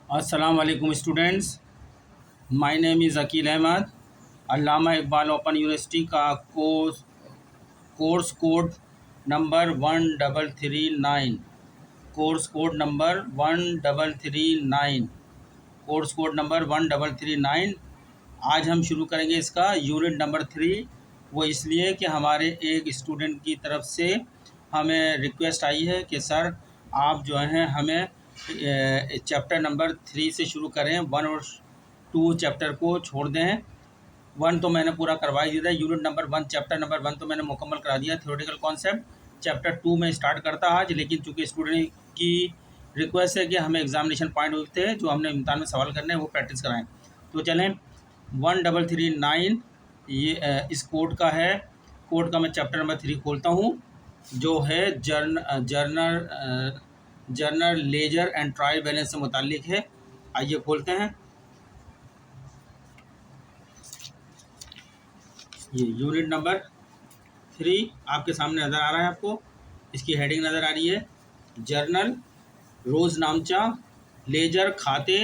अस्सलाम वालेकुम students, my name is Aqeel Ahmed. Allama Iqbal open university का course code number 1339, course code number 1339, course code number 1339। आज हम शुरू करेंगे इसका यूनिट नंबर 3। वो इसलिए कि हमारे एक स्टूडेंट की तरफ से हमें रिक्वेस्ट आई है कि सर आप जो हैं हमें चैप्टर नंबर 3 से शुरू करें, 1 और 2 चैप्टर को छोड़ दें। 1 तो मैंने पूरा करवा ही दिया था। यूनिट नंबर 1 चैप्टर नंबर 1 तो मैंने मुकम्मल करा दिया, थ्योरेटिकल कॉन्सेप्ट। चैप्टर 2 में स्टार्ट करता आज, लेकिन चूँकि स्टूडेंट की रिक्वेस्ट है कि हमें एग्जामिनेशन पॉइंट होते हैं जो हमने इम्तहान में सवाल करने हैं वो प्रैक्टिस कराएं। तो चलें, 1339 ये इस कोड का है। कोड का मैं चैप्टर नंबर 3 खोलता हूँ, जो है journal ledger and trial balance से मुताल्लिक है। आइए खोलते हैं। ये यूनिट नंबर 3 आपके सामने नज़र आ रहा है, आपको इसकी हेडिंग नज़र आ रही है, जर्नल रोज़ नामचा लेजर खाते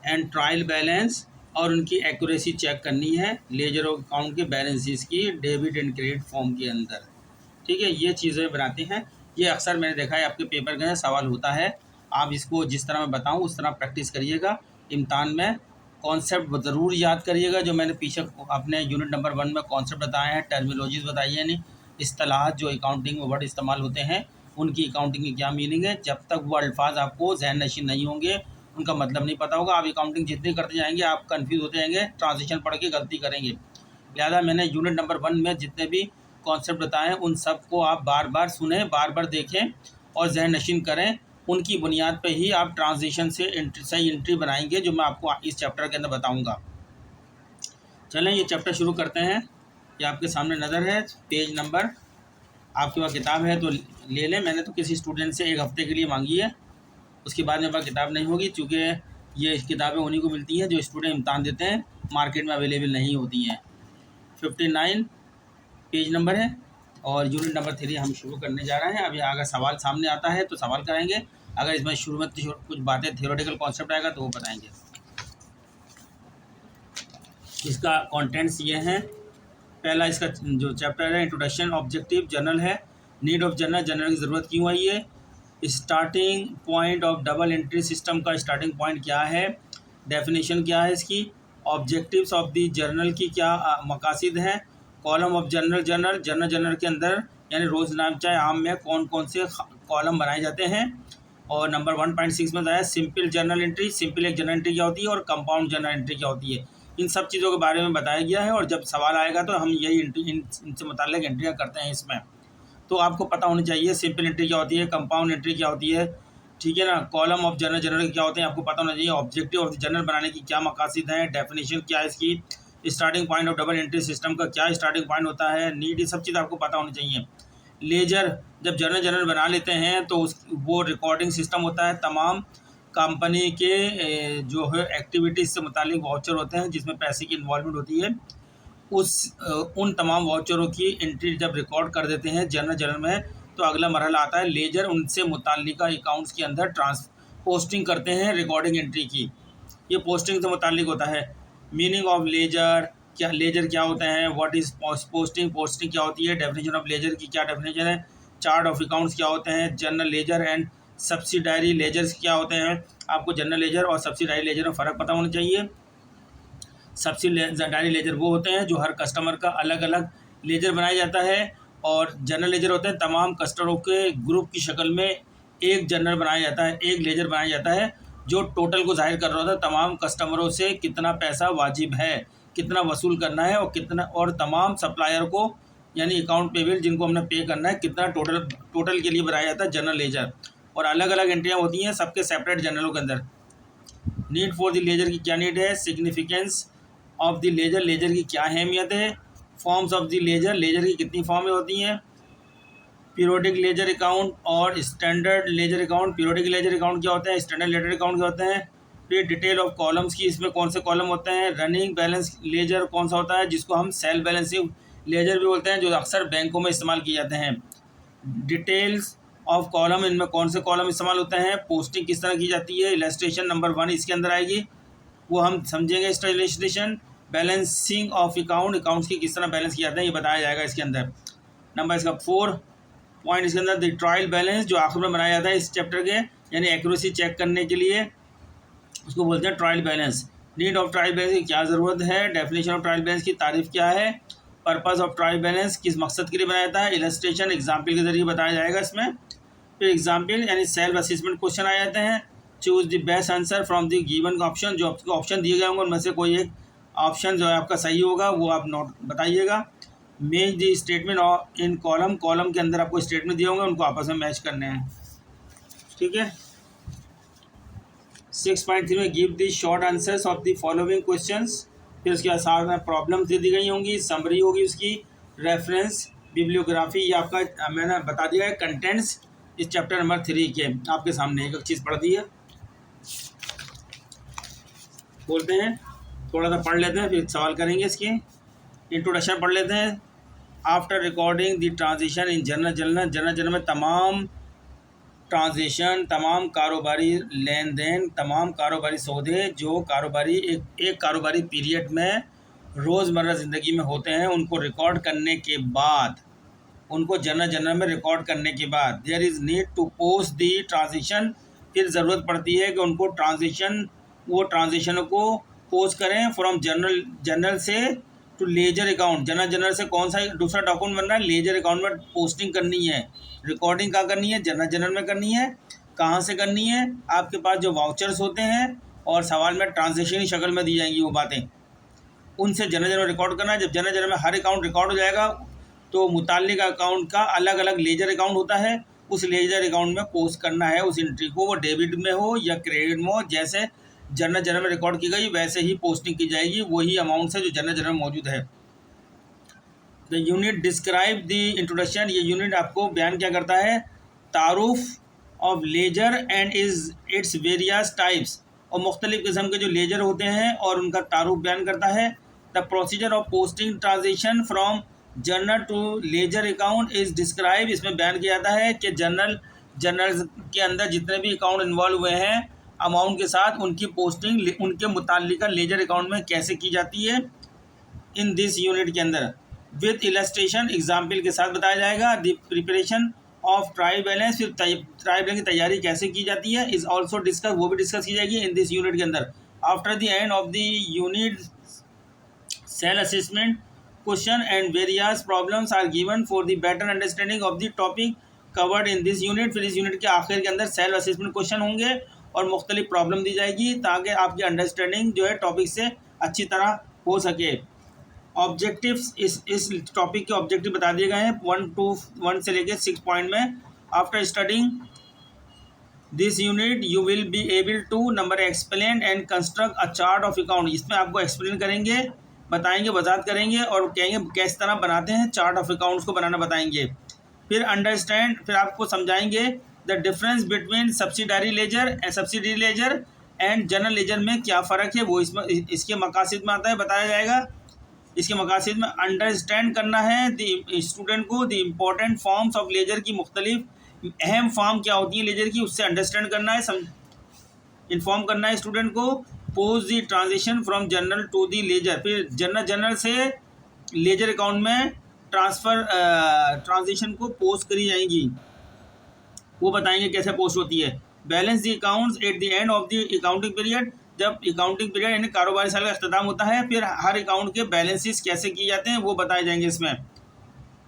एंड ट्रायल बैलेंस, और उनकी एक्यूरेसी चेक करनी है लेजर अकाउंट के बैलेंसेस की डेबिट एंड क्रेडिट फॉर्म के अंदर। ठीक है, ये चीज़ें बनाते हैं। ये अक्सर मैंने देखा है आपके पेपर का सवाल होता है। आप इसको जिस तरह मैं बताऊं उस तरह प्रैक्टिस करिएगा। इम्तहान में कॉन्सेप्ट ज़रूर याद करिएगा, जो मैंने पीछे अपने यूनिट नंबर 1 में कॉन्सेप्ट बताए हैं, टर्मिनोलॉजीज बताई है, नहीं इस्तेलाहात जो अकाउंटिंग में वर्ड इस्तेमाल होते हैं उनकी अकाउंटिंग की क्या मीनिंग है। जब तक वो अल्फाज आपको जहन नशीन नहीं होंगे, उनका मतलब नहीं पता होगा, आप अकाउंटिंग जितनी करते जाएंगे आप कन्फ्यूज़ होते जाएंगे, ट्रांजिशन पढ़ के गलती करेंगे। लिहाजा मैंने यूनिट नंबर 1 में जितने भी कॉन्सेप्ट बताएं उन सब को आप बार बार सुने, बार बार देखें और जहन नशीन करें। उनकी बुनियाद पे ही आप ट्रांजिशन से सही एंट्री बनाएंगे, जो मैं आपको इस चैप्टर के अंदर बताऊंगा। चलें, ये चैप्टर शुरू करते हैं। ये आपके सामने नज़र है, पेज नंबर, आपके पास किताब है तो ले लें। मैंने तो किसी स्टूडेंट से 1 हफ़्ते के लिए मांगी है, उसके बाद मेरे पास किताब नहीं होगी, चूँकि ये किताबें उन्हीं को मिलती हैं जो स्टूडेंट इम्तहान देते हैं, मार्केट में अवेलेबल नहीं होती हैं। 59 पेज नंबर है और यूनिट नंबर 3 हम शुरू करने जा रहे हैं। अभी अगर सवाल सामने आता है तो सवाल कराएंगे, अगर इसमें शुरू में कुछ बातें थियोरेटिकल कॉन्सेप्ट आएगा तो वो बताएंगे। इसका कंटेंट्स ये हैं। पहला इसका जो चैप्टर है इंट्रोडक्शन, ऑब्जेक्टिव, जर्नल है, नीड ऑफ जर्नल, जर्नल की ज़रूरत क्यों आई है, starting point of double entry system का स्टार्टिंग पॉइंट क्या है, डेफिनेशन क्या है इसकी, ऑब्जेक्टिव्स ऑफ द जर्नल की क्या मकासद हैं, कॉलम ऑफ जर्नल के अंदर यानी रोज़नामचा आम में कौन कौन से कॉलम बनाए जाते हैं, और नंबर 1.6 में बताया सिंपल जर्नल एंट्री, सिंपल एक जर्नल एंट्री क्या होती है और कंपाउंड जर्नल एंट्री क्या होती है। इन सब चीज़ों के बारे में बताया गया है, और जब सवाल आएगा तो हम यही इनसे मुताल्लिक एंट्रियाँ करते हैं इसमें। तो आपको पता होनी चाहिए सिंपल एंट्री क्या होती है, कंपाउंड एंट्री क्या होती है, ठीक है ना, कॉलम ऑफ जर्नल क्या होते हैं आपको पता होना चाहिए, ऑब्जेक्टिव ऑफ जर्नल बनाने की क्या मकासद हैं, डेफिनेशन क्या है इसकी, starting point of double entry system का क्या स्टार्टिंग पॉइंट होता है, नीड, ये सब चीज़ आपको पता होनी चाहिए। लेजर, जब जर्नल बना लेते हैं तो वो रिकॉर्डिंग सिस्टम होता है, तमाम कंपनी के जो है एक्टिविटीज़ से मुतालिक वाउचर होते हैं जिसमें पैसे की इन्वॉल्वमेंट होती है, उन तमाम वाउचरों की एंट्री जब रिकॉर्ड कर देते हैं जर्नल में, तो अगला मरहला आता है लेजर, उनसे मुताल्लिका अकाउंट्स के अंदर पोस्टिंग करते हैं रिकॉर्डिंग एंट्री की। ये पोस्टिंग से मुताल्लिक होता है। मीनिंग ऑफ लेजर, क्या लेजर क्या होते हैं, व्हाट इज़ पोस्टिंग क्या होती है, डेफिनेशन ऑफ लेजर की क्या डेफिनेशन है, चार्ट ऑफ अकाउंट्स क्या होते हैं, general ledger and subsidiary ledgers क्या होते हैं। आपको जनरल लेजर और सब्सिडायरी लेजर में फ़र्क पता होना चाहिए। सब्सिडायरी लेजर वो होते हैं जो हर कस्टमर का अलग अलग लेजर बनाया जाता है, और जनरल लेजर होते हैं तमाम कस्टमरों के ग्रुप की शक्ल में एक जनरल बनाया जाता है, एक लेजर बनाया जाता है जो टोटल को जाहिर कर रहा होता है, तमाम कस्टमरों से कितना पैसा वाजिब है, कितना वसूल करना है, और कितना, और तमाम सप्लायर को यानी अकाउंट पेबल जिनको हमने पे करना है कितना टोटल के लिए बनाया जाता है जनरल लेजर। और अलग अलग एंट्रियाँ होती हैं सबके सेपरेट जनरलों के अंदर। नीड फॉर द लेजर की क्या नीड है, significance of the ledger, ledger की क्या अहमियत है, forms of the ledger, ledger की कितनी फॉर्में होती हैं, पीरियोडिक लेजर अकाउंट और standard ledger account. Periodic ledger account क्या होते हैं, स्टैंडर्ड लेजर अकाउंट क्या होते हैं। फिर डिटेल ऑफ कॉलम्स की, इसमें कौन से कॉलम होते हैं। रनिंग बैलेंस लेजर कौन सा होता है, जिसको हम सेल बैलेंसिंग लेजर भी बोलते हैं, जो अक्सर बैंकों में इस्तेमाल किए जाते हैं। डिटेल्स ऑफ कॉलम, इनमें कौन से कॉलम इस्तेमाल होते हैं, पोस्टिंग किस तरह की जाती है, इलस्ट्रेशन नंबर 1 इसके अंदर आएगी, वो हम समझेंगे। इसका illustration balancing of account, accounts की किस तरह बैलेंस किया जाता है ये बताया जाएगा इसके अंदर। नंबर इसका 4 पॉइंट इसके अंदर द ट्रायल बैलेंस, जो आखिर में बनाया जाता है इस चैप्टर के, यानी एक्यूरेसी चेक करने के लिए, उसको बोलते हैं trial balance. Need of trial balance की क्या ज़रूरत है, डेफिनेशन ऑफ ट्रायल बैलेंस की तारीफ क्या है, पर्पस ऑफ ट्रायल बैलेंस किस मकसद के लिए बनाया जाता है, इलस्ट्रेशन एग्जाम्पल के जरिए बताया जाएगा इसमें। फिर एग्जाम्पल यानी सेल्फ असेसमेंट क्वेश्चन आ जाते हैं। Choose the best answer from the given option, जो आपको ऑप्शन दिए गए होंगे उनमें से कोई एक ऑप्शन जो है आपका सही होगा वो आप नोट बताइएगा। Match the statement in column, column के अंदर आपको स्टेटमेंट दिए होंगे उनको आपस में मैच करने हैं, ठीक है। 6.3 में give the short answers of the following questions, फिर उसके बाद साथ में प्रॉब्लम्स दे दी गई होंगी, समरी होगी उसकी, रेफरेंस, बिब्लियोग्राफी, ये आपका मैंने बता दिया है कंटेंट्स इस चैप्टर नंबर 3 के आपके सामने एक चीज़ पढ़ दी है। बोलते हैं थोड़ा सा पढ़ लेते हैं फिर सवाल करेंगे। इसकी इंट्रोडक्शन पढ़ लेते हैं। After recording the transition in general में तमाम ट्रांजिशन, तमाम कारोबारी लेन देन, तमाम कारोबारी सौदे जो कारोबारी एक कारोबारी पीरियड में रोज़मर्रा ज़िंदगी में होते हैं, उनको रिकॉर्ड करने के बाद, उनको जनरल में रिकॉर्ड करने के बाद there is need to post the transition, फिर ज़रूरत पड़ती है कि उनको वो ट्रांजिशन को पोस्ट करें फ्रॉम जनरल से टू लेजर अकाउंट। जनरल से कौन सा दूसरा डॉक्यूमेंट बन रहा है, लेजर अकाउंट में पोस्टिंग करनी है। रिकॉर्डिंग कहाँ करनी है, जनरल में करनी है। कहाँ से करनी है, आपके पास जो वाउचर्स होते हैं और सवाल में ट्रांजेक्शन की शक्ल में दी जाएंगी वो बातें, उनसे जनरल में रिकॉर्ड करना है। जब जनरल में हर अकाउंट रिकॉर्ड हो जाएगा तो मुताल्लिक अकाउंट का अलग अलग लेजर अकाउंट होता है, उस लेजर अकाउंट में पोस्ट करना है उस एंट्री को, वो डेबिट में हो या क्रेडिट में हो। जैसे जनरल में रिकॉर्ड की गई वैसे ही पोस्टिंग की जाएगी, वही अमाउंट है जो जनरल में मौजूद है। The unit describe the introduction, ये यूनिट आपको बयान क्या करता है, तारुफ of ledger and its various types, और मुख्तलिफ़ किस्म के जो लेजर होते हैं और उनका तारुफ बयान करता है। The procedure of posting transaction from general to ledger account is describe, इसमें बयान किया जाता है कि जनरल के अंदर जितने भी अकाउंट इन्वॉल्व हुए हैं अमाउंट के साथ, उनकी पोस्टिंग उनके मुताल्लिका लेजर अकाउंट में कैसे की जाती है इन दिस यूनिट के अंदर। विद इलस्ट्रेशन एग्जाम्पल के साथ बताया जाएगा। The preparation of trial balance, फिर ट्रायल बैलेंस की तैयारी कैसे की जाती है इज़ ऑल्सो डिस्कस, वो भी डिस्कस की जाएगी इन दिस यूनिट के अंदर। After the end of the unit self assessment question and various problems are given for the better understanding of the topic covered in this unit. फिर इस unit के आखिर के अंदर सेल्फ असेसमेंट क्वेश्चन होंगे और मुख्तलिफ प्रॉब्लम दी जाएगी ताकि आपकी अंडरस्टैंडिंग जो है टॉपिक से अच्छी तरह हो सके। ऑब्जेक्टिव्स, इस टॉपिक के ऑब्जेक्टिव बता दिए गए हैं 1 से लेकर 6 पॉइंट में। After studying this unit you will be able to number explain and construct a chart of account, इसमें आपको एक्सप्लेन करेंगे, बताएंगे, वजाहत करेंगे और कहेंगे किस तरह बनाते हैं चार्ट ऑफ अकाउंट्स को बनाना बताएंगे। फिर अंडरस्टैंड, फिर आपको समझाएंगे the difference between subsidiary ledger and general ledger में क्या फ़र्क है, वो इसमें इसके मकासद में आता है, बताया जाएगा। इसके मकासद में अंडरस्टैंड करना है द स्टूडेंट को the important forms of ledger की, मुख्तलिफ अहम फॉर्म क्या होती है लेजर की, उससे अंडरस्टैंड करना है, इन्फॉर्म करना है स्टूडेंट को। Post the transition from general to the ledger, फिर जनरल से लेजर अकाउंट में ट्रांजिशन को पोस्ट करी जाएंगी, वो बताएंगे कैसे पोस्ट होती है। Balance the accounts at the end of the accounting period, जब अकाउंटिंग पीरियड यानी कारोबारी साल का अख्ताम होता है, फिर हर अकाउंट के बैलेंसेस कैसे किए जाते हैं वो बताए जाएंगे इसमें।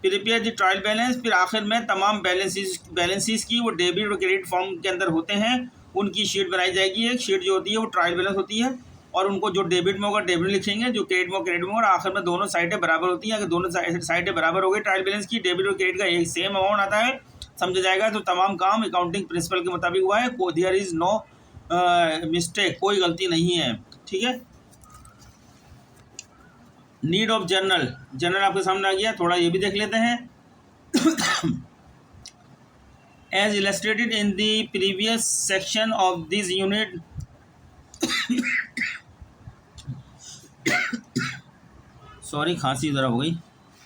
प्रिपेयर द ट्रायल बैलेंस, फिर आखिर में तमाम बैलेंसेस की वो डेबिट और क्रेडिट फॉर्म के अंदर होते हैं उनकी शीट बनाई जाएगी। एक शीट जो होती है वो ट्रायल बैलेंस होती है और उनको जो डेबिट में होगा डेबिट लिखेंगे, जो क्रेडिट में होगा क्रेडिट में, और आखिर में दोनों साइडें बराबर होती हैं। अगर दोनों साइडें बराबर हो गई ट्रायल बैलेंस की, डेबिट और क्रेडिट का एक सेम अमाउंट आता है, समझा जाएगा तो तमाम काम अकाउंटिंग प्रिंसिपल के मुताबिक हुआ है, देयर इज़ नो मिस्टेक, कोई गलती नहीं है, ठीक है। नीड ऑफ जनरल आपके सामने आ गया, थोड़ा ये भी देख लेते हैं। As illustrated in the previous section of this unit, sorry खांसी ज़रा हो गई।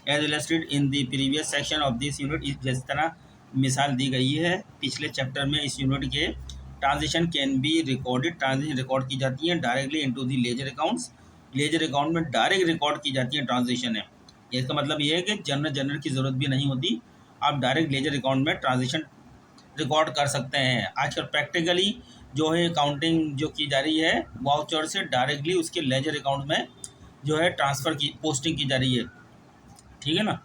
As illustrated in the previous section of this unit, जिस तरह मिसाल दी गई है पिछले चैप्टर में इस यूनिट के। Transaction can be recorded, transaction record की जाती है directly into the ledger accounts, laser account में डायरेक्ट रिकॉर्ड की जाती है ट्रांजेक्शन है। इसका मतलब ये है कि जनरल की ज़रूरत भी नहीं होती, आप डायरेक्ट लेजर अकाउंट में ट्रांजेक्शन रिकॉर्ड कर सकते हैं। आजकल प्रैक्टिकली जो है अकाउंटिंग जो की जा रही है वाउचर से डायरेक्टली उसके लेजर अकाउंट में जो है ट्रांसफ़र की पोस्टिंग की जा रही है, ठीक है ना।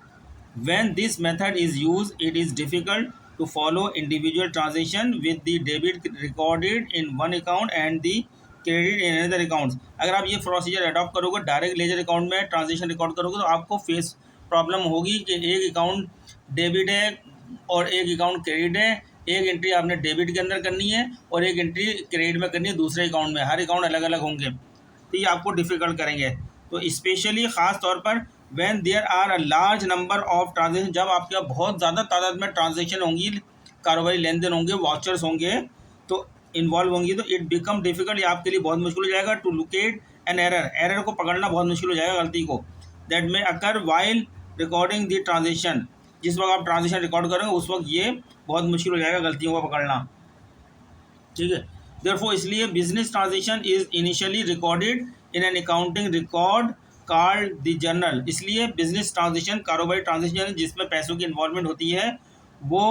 When this method is used, it is difficult to follow individual transaction with the debit recorded in one account and the credit in another account। अगर आप ये प्रोसीजर अडॉप्ट करोगे डायरेक्ट लेजर अकाउंट में ट्रांजेक्शन रिकॉर्ड करोगे तो आपको face problem होगी कि एक अकाउंट डेबिट है और एक अकाउंट क्रेडिट है, एक एंट्री आपने डेबिट के अंदर करनी है और एक एंट्री क्रेडिट में करनी है दूसरे अकाउंट में, हर अकाउंट अलग अलग होंगे, तो ये आपको डिफ़िकल्ट करेंगे। तो स्पेशली ख़ास तौर पर when there are a large number of transaction, जब आपके यहाँ बहुत ज़्यादा तादाद में ट्रांजेक्शन होंगी, कारोबारी लेन देन होंगे, वाउचर्स होंगे तो इन्वॉल्व होंगी, तो इट बिकम डिफिकल्ट, ये आपके लिए बहुत मुश्किल हो जाएगा टू लोकेट एन एरर को पकड़ना बहुत मुश्किल हो जाएगा, गलती को, दैट में अकर वाइल रिकॉर्डिंग द ट्रांजेक्शन, जिस वक्त आप ट्रांजेक्शन रिकॉर्ड करेंगे उस वक्त ये बहुत मुश्किल हो जाएगा गलतियों को पकड़ना, ठीक है। देयरफॉर इसलिए business transaction is initially recorded in an accounting record called the journal. इसलिए बिजनेस ट्रांजेक्शन, कारोबारी ट्रांजेक्शन जिसमें पैसों की इन्वॉल्वमेंट होती है, वो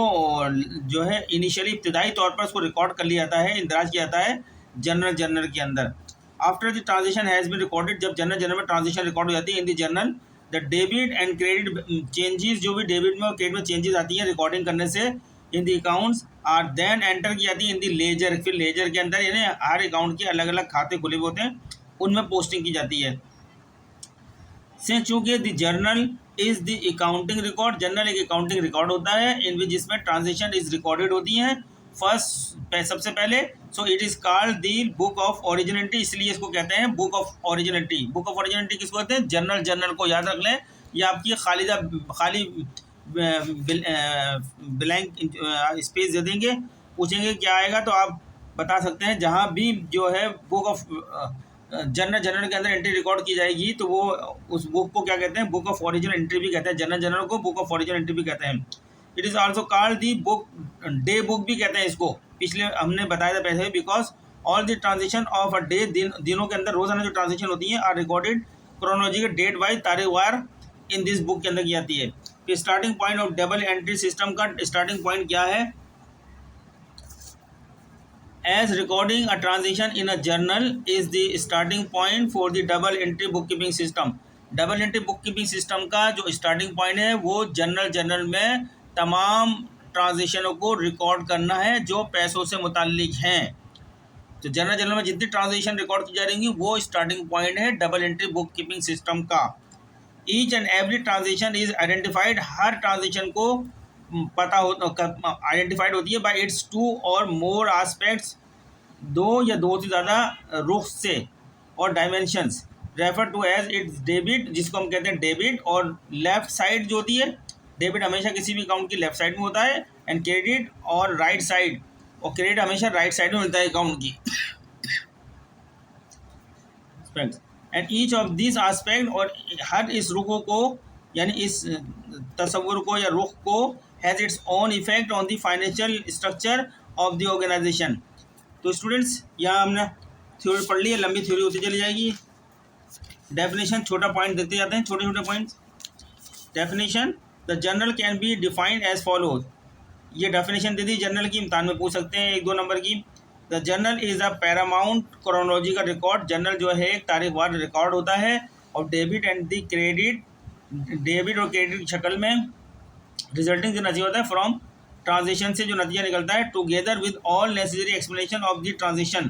जो है इनिशियली इब्तदाई तौर पर उसको रिकॉर्ड कर लिया जाता है, इंदराज किया जाता है जर्नल के अंदर। After the transaction has been recorded, जब जर्नल में ट्रांजेक्शन रिकॉर्ड हो जाती है in the journal, the debit and credit changes, जो भी डेबिट में और क्रेडिट में चेंजेस आती हैं रिकॉर्डिंग करने से in the accounts are then enter की जाती है इन द लेजर, फिर लेजर के अंदर यानी हर अकाउंट के अलग अलग खाते खुले हुए होते हैं उनमें पोस्टिंग की जाती है। से चूँकि the journal is the accounting record, journal एक अकाउंटिंग रिकॉर्ड होता है इन विच जिसमें ट्रांजेक्शन इज रिकॉर्डेड होती हैं फर्स्ट सबसे पहले, so it is called the book of originality, इसलिए इसको कहते हैं book of originality. Book of originality किसको कहते हैं? जर्नल को याद रख लें, ये आपकी खाली ब्लैंक स्पेस दे देंगे, पूछेंगे क्या आएगा तो आप बता सकते हैं। जहाँ भी जो है बुक ऑफ जर्नल के अंदर एंट्री रिकॉर्ड की जाएगी तो वो उस बुक को क्या कहते हैं? बुक ऑफ ओरिजिनल एंट्री भी कहते हैं, जर्नल को बुक ऑफ ओरिजिनल एंट्री भी कहते हैं। It is also called the book, day book भी कहते हैं इसको, पिछले हमने बताया था पहले, because all the transaction of a day, दिनों के अंदर रोजाना जो ट्रांजेक्शन होती हैं are recorded chronological date wise, तारीखवार इन दिस बुक के अंदर की जाती है। फिर starting point of double entry system का स्टार्टिंग पॉइंट क्या है? As recording a transaction in a journal is the starting point for the double entry bookkeeping system। Double entry bookkeeping system का जो स्टार्टिंग पॉइंट है वो journal में तमाम ट्रांजेक्शनों को रिकॉर्ड करना है जो पैसों से मुताल्लिक हैं। तो जर्नल में जितनी ट्रांजेक्शन रिकॉर्ड की जा रही वो स्टार्टिंग पॉइंट है डबल एंट्री बुककीपिंग सिस्टम का। Each and every transaction is identified, her transaction को पता हो आइडेंटिफाइड होती है बाय इट्स टू और मोर एस्पेक्ट्स, दो या दो से ज़्यादा रुख से और dimensions, refer to as its debit, जिसको हम कहते हैं डेबिट, और लेफ्ट साइड जो होती है, डेबिट हमेशा किसी भी अकाउंट की लेफ्ट साइड में होता है, एंड क्रेडिट और राइट साइड, और क्रेडिट हमेशा राइट साइड में मिलता है अकाउंट की। And each of this aspect, और हर इस रुखों को यानी इस तस्वुर को या रुख को has its own effect on the financial structure of the organisation. तो स्टूडेंट्स यहाँ हमने थ्योरी पढ़ ली है, लंबी थ्योरी होती चली जाएगी। डेफिनेशन छोटा पॉइंट देते जाते हैं, छोटे छोटे points. Definition, the journal can be defined as follows, ये डेफिनेशन दे दी जर्नल की, इम्तान में पूछ सकते हैं 1-2 नंबर की। The journal is a paramount chronological record, journal जो है एक तारीखवार रिकॉर्ड होता है, और debit and the credit, debit और क्रेडिट की शक्ल में, रिजल्टिंग जो नतीजा होता है फ्रॉम ट्रांजेक्शन से जो नतीजा निकलता है, together with all necessary explanation of the transaction,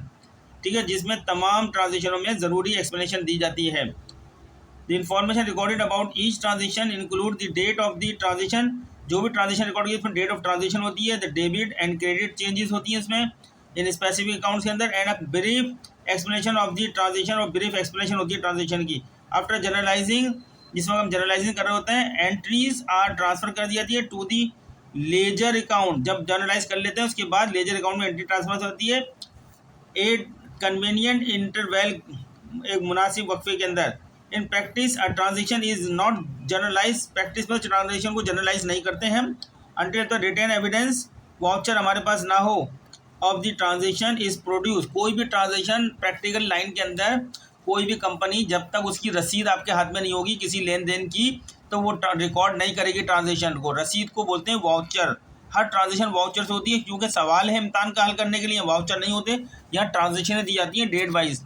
ठीक है, जिसमें तमाम ट्रांजेक्शनों में ज़रूरी एक्सप्लेनेशन दी जाती है। The information recorded about each transaction include the date of the transaction, जो भी ट्रांजेक्शन रिकॉर्ड की उसमें डेट ऑफ ट्रांजेक्शन होती है, the debit and credit changes होती हैं इसमें इन स्पेसिफिक अकाउंट्स के अंदर, and a brief explanation of the transaction, और ब्रीफ एक्सप्लेनेशन होती है ट्रांजेक्शन की। आफ्टर जनरलाइजिंग, जिस वक्त हम जनरलाइजिंग कर रहे होते हैं, एंट्रीज आर ट्रांसफर कर दी जाती है टू दी लेजर अकाउंट, जब जर्नलाइज कर लेते हैं उसके बाद लेजर अकाउंट में एंट्री ट्रांसफर होती है ए कन्वीनियंट इंटरवल, एक मुनासिब वक्फे के अंदर। In practice a transaction is not generalise, practice में ट्रांजेक्शन को जनरलाइज नहीं करते हैं, until the written evidence voucher हमारे पास ना हो of the transaction is produce. कोई भी ट्रांजेक्शन प्रैक्टिकल लाइन के अंदर कोई भी कंपनी जब तक उसकी रसीद आपके हाथ में नहीं होगी किसी लेन देन की, तो वो रिकॉर्ड नहीं करेगी ट्रांजेक्शन को। रसीद को बोलते हैं वाउचर। हर ट्रांजेक्शन वाउचर से होती है, क्योंकि सवाल है इम्तिहान का हल करने के लिए, वाउचर नहीं होते। यहाँ ट्रांजेक्शन दी जाती है डेट वाइज।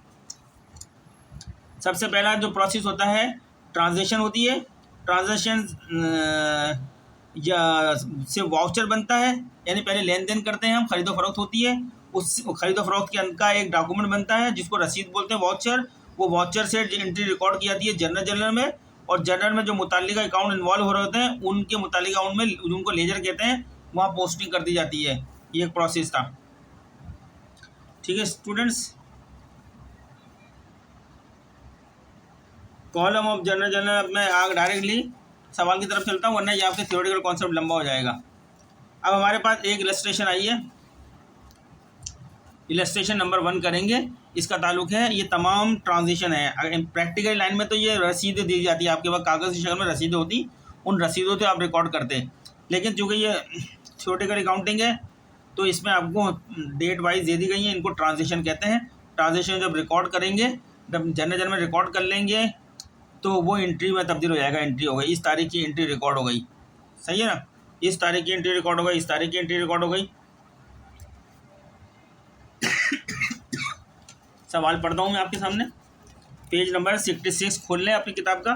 सबसे पहला जो प्रोसेस होता है ट्रांजेक्शन होती है। ट्रांजेक्शन या से वाउचर बनता है, यानी पहले लेन देन करते हैं हम, खरीदो फरोख्त होती है, उस खरीदो फरोख्त के अंत का एक डॉक्यूमेंट बनता है जिसको रसीद बोलते हैं वाउचर। वो वाउचर से एंट्री रिकॉर्ड की जाती है जर्नल में, और जर्नल में जो मुतालिका अकाउंट इन्वॉल्व हो रहे होते हैं उनके मुतालिका अकाउंट में, उनको लेजर कहते हैं, वहाँ पोस्टिंग कर दी जाती है। ये एक प्रोसेस था। ठीक है स्टूडेंट्स, कॉलम ऑफ जर्नल। अब मैं आगे डायरेक्टली सवाल की तरफ चलता हूँ, वरना ये आपके थ्योरेटिकल कॉन्सेप्ट लंबा हो जाएगा। अब हमारे पास एक इलस्ट्रेशन आई है, इलस्ट्रेशन नंबर 1 करेंगे। इसका ताल्लुक है, ये तमाम ट्रांजिशन है। अगर प्रैक्टिकल लाइन में तो ये रसीदें दी जाती है, आपके पास कागज़ की शक्ल में रसीदें होती, उन रसीदों से आप रिकॉर्ड करते। लेकिन चूँकि ये थ्योरेटिकल अकाउंटिंग है तो इसमें आपको डेट वाइज दे दी गई है, इनको ट्रांजिशन कहते हैं। ट्रांजिशन जब रिकॉर्ड करेंगे, जब जर्नल में रिकॉर्ड कर लेंगे तो वो एंट्री में तब्दील हो जाएगा। एंट्री हो गई, इस तारीख की एंट्री रिकॉर्ड हो गई, सही है ना, इस तारीख की एंट्री रिकॉर्ड हो गई, इस तारीख की एंट्री रिकॉर्ड हो गई। सवाल पढ़ता हूँ मैं आपके सामने, पेज नंबर 66 खोल लें अपनी किताब का।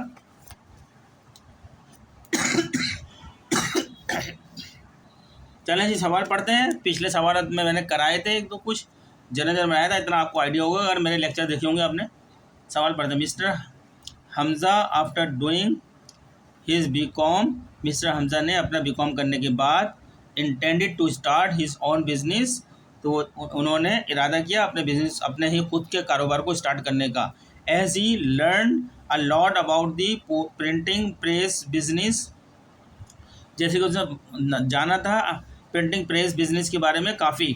चलें जी सवाल पढ़ते हैं। पिछले सवाल में मैंने कराए थे एक दो, कुछ जर्नल बनाया था, इतना आपको आइडिया होगा अगर मेरे लेक्चर देखे होंगे आपने। सवाल पढ़ते हैं। Mister Hamza after doing his BCom, mister Hamza ने अपना बीकॉम करने के बाद intended to start his own business, तो उन्होंने इरादा किया अपने बिजनेस, अपने ही खुद के कारोबार को स्टार्ट करने का। As he learn a lot about the printing press business, जैसे कि उसने जाना था प्रिंटिंग प्रेस बिजनेस के बारे में काफ़ी।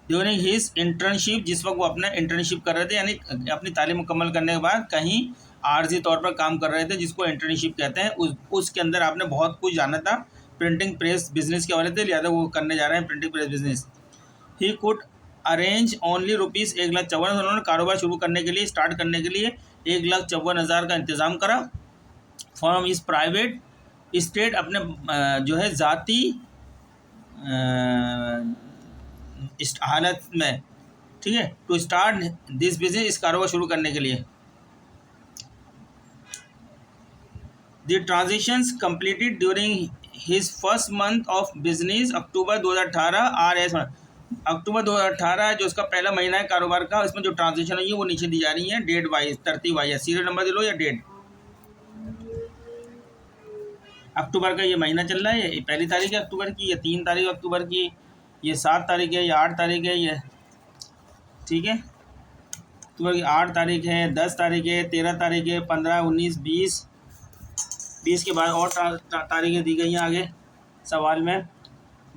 ड्यूरिंग हिज इंटर्नशिप, जिस वक्त वो अपना इंटर्नशिप कर रहे थे, यानी अपनी तालीम मुकम्मल करने के बाद कहीं आर्जी तौर पर काम कर रहे थे, जिसको इंटर्नशिप कहते हैं, उसके अंदर आपने बहुत कुछ जाना था प्रिंटिंग प्रेस बिजनेस के हवाले से, लिहाजा वो करने जा रहे हैं printing press business. He could arrange only rupees 1,54,000, उन्होंने कारोबार शुरू करने के लिए, स्टार्ट करने के लिए 1,54,000 का इंतज़ाम करा। फ्रॉम इस प्राइवेट स्टेट, अपने जो है ज़ाती इस हालत में, ठीक है, टू स्टार्ट दिस बिजनेस, इस कारोबार शुरू करने के लिए। The transactions completed during his first month of business October 2018 are as, October 2018 जो उसका पहला महीना है कारोबार का, इसमें जो ट्रांजेक्शन है वो नीचे दी जा रही है डेट वाइज, तरतीब वाइज, सीरियल नंबर दे लो या डेट। अक्टूबर का ये महीना चल रहा है, ये पहली तारीख है अक्टूबर की, ये 3 तारीख अक्टूबर की, ये 7 तारीख है, ये 8 तारीख है, ये ठीक है अक्टूबर की 8 तारीख है, 10 तारीख है, 13 तारीख है, 15, 19, 20 के बाद और तारीखें दी गई हैं आगे सवाल में,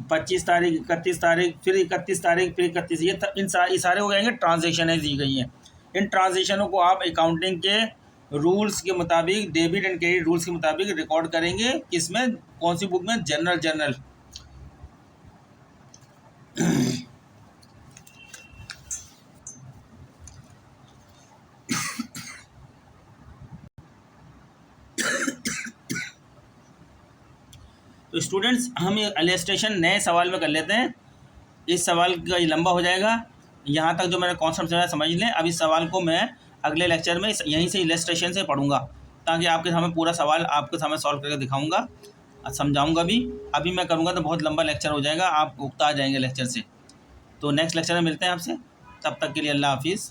25 तारीख, 31 तारीख, फिर 31 तारीख, फिर 31, ये इन सारे हो जाएंगे ट्रांजेक्शनें दी गई हैं। इन ट्रांजेक्शनों को आप अकाउंटिंग के रूल्स के मुताबिक, डेबिट एंड क्रेडिट रूल्स के मुताबिक रिकॉर्ड करेंगे। किसमें, कौन सी बुक में, जर्नल। तो स्टूडेंट्स हम ये इलस्ट्रेशन नए सवाल में कर लेते हैं। इस सवाल का लंबा हो जाएगा, यहाँ तक जो मैंने कॉन्सेप्ट समझ लें। अब इस सवाल को मैं अगले लेक्चर में यहीं से इलस्ट्रेशन से पढ़ूंगा, ताकि आपके सामने पूरा सवाल आपके सामने सॉल्व करके दिखाऊंगा, समझाऊंगा भी। अभी मैं करूंगा तो बहुत लंबा लेक्चर हो जाएगा, आप उगता आ जाएंगे लेक्चर से। तो नेक्स्ट लेक्चर में मिलते हैं आपसे, तब तक के लिए अल्लाह हाफिज़।